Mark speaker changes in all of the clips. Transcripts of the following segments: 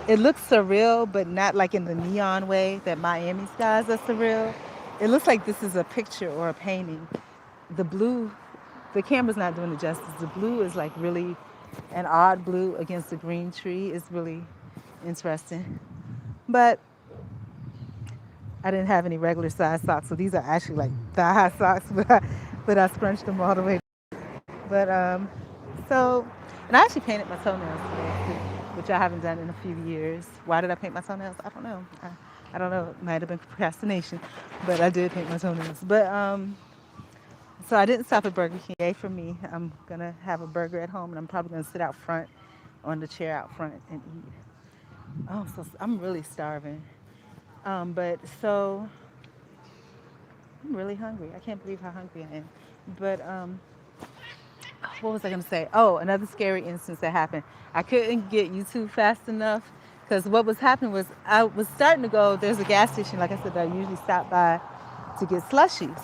Speaker 1: It looks surreal, but not like in the neon way that Miami skies are surreal. It looks like this is a picture or a painting. The blue, the camera's not doing it justice. The blue is like really an odd blue against the green tree. It's really interesting. But I didn't have any regular size socks, so these are actually like thigh high socks, but I scrunched them all the way. But so, and I actually painted my toenails today, which I haven't done in a few years. Why did I paint my toenails? I don't know. I don't know. It might have been procrastination, but I did paint my toenails. But so I didn't stop at Burger King. Yay for me. I'm gonna have a burger at home, and I'm probably gonna sit out front on the chair out front and eat. Oh, so I'm really starving. But so I'm really hungry. I can't believe how hungry I am. But what was I going to say? Oh, another scary instance that happened. I couldn't get YouTube fast enough because what was happening was I was starting to go. There's a gas station, like I said, that I usually stop by to get slushies.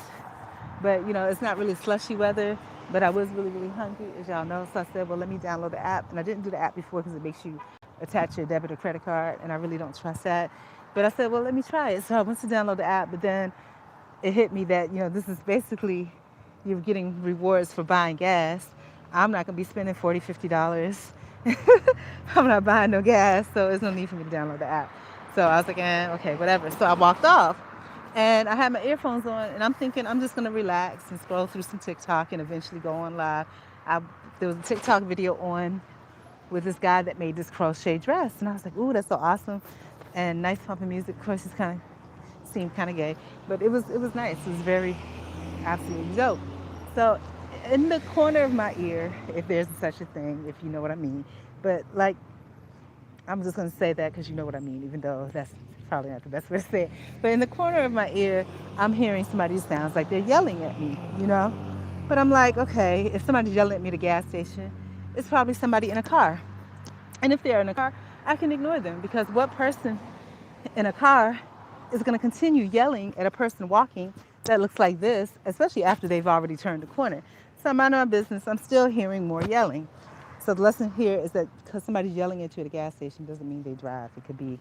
Speaker 1: But it's not really slushy weather. But I was really, really hungry, as y'all know. So I said, well, let me download the app. And I didn't do the app before because it makes you attach your debit or credit card, and I really don't trust that. But I said, well, let me try it. So I went to download the app, but then it hit me that this is basically you're getting rewards for buying gas. I'm not gonna be spending $40, $50. I'm not buying no gas, so there's no need for me to download the app. So I was like, okay, whatever. So I walked off, and I had my earphones on, and I'm thinking I'm just gonna relax and scroll through some TikTok and eventually go on live. I, there was a TikTok video on with this guy that made this crochet dress, and I was like, ooh, that's so awesome, and nice pumping music. Of course, it's kind of seemed kind of gay, but it was nice. It was very absolutely dope. So, in the corner of my ear, if there's such a thing, if you know what I mean, but like I'm just gonna say that because you know what I mean, even though that's probably not the best way to say it. But in the corner of my ear, I'm hearing somebody sounds like they're yelling at me. But I'm like, okay, if somebody's yelling at me at a gas station, it's probably somebody in a car. And if they're in a car, I can ignore them because what person in a car is going to continue yelling at a person walking that looks like this, especially after they've already turned the corner. So I'm mind my business. I'm still hearing more yelling. So the lesson here is that because somebody's yelling at you at a gas station doesn't mean they drive. It could be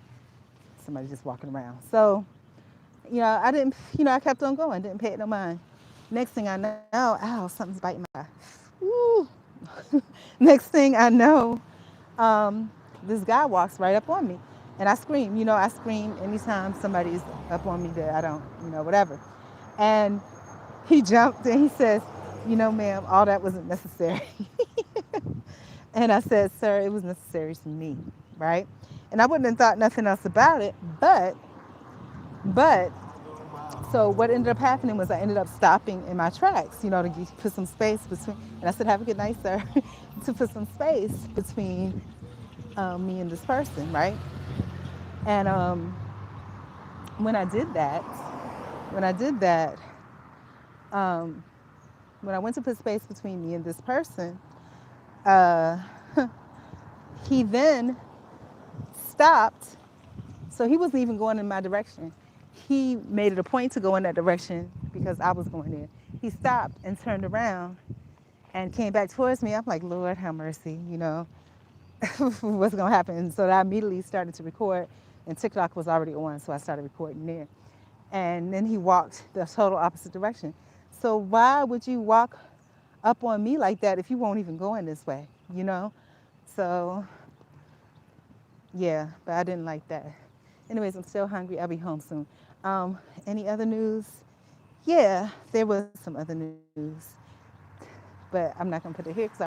Speaker 1: somebody just walking around. So, I didn't, I kept on going, didn't pay it no mind. Next thing I know, ow, something's biting my eye. Woo. Next thing I know, this guy walks right up on me. And I scream. I scream anytime somebody's up on me that I don't, whatever. And he jumped and he says, ma'am, all that wasn't necessary. And I said, sir, it was necessary to me, right? And I wouldn't have thought nothing else about it, but, so what ended up happening was I ended up stopping in my tracks, to put some space between, and I said, have a good night, sir, to put some space between me and this person, right? And when I did that, when I did that, um, when I went to put space between me and this person, uh, he then stopped. So he wasn't even going in my direction. He made it a point to go in that direction because I was going there. He stopped and turned around and came back towards me. I'm like, Lord, have mercy, what's going to happen? So I immediately started to record, and TikTok was already on, so I started recording there. And then he walked the total opposite direction. So why would you walk up on me like that if you won't even go in this way? So, yeah, but I didn't like that. Anyways, I'm still hungry. I'll be home soon. Any other news? Yeah, there was some other news, but I'm not going to put it here because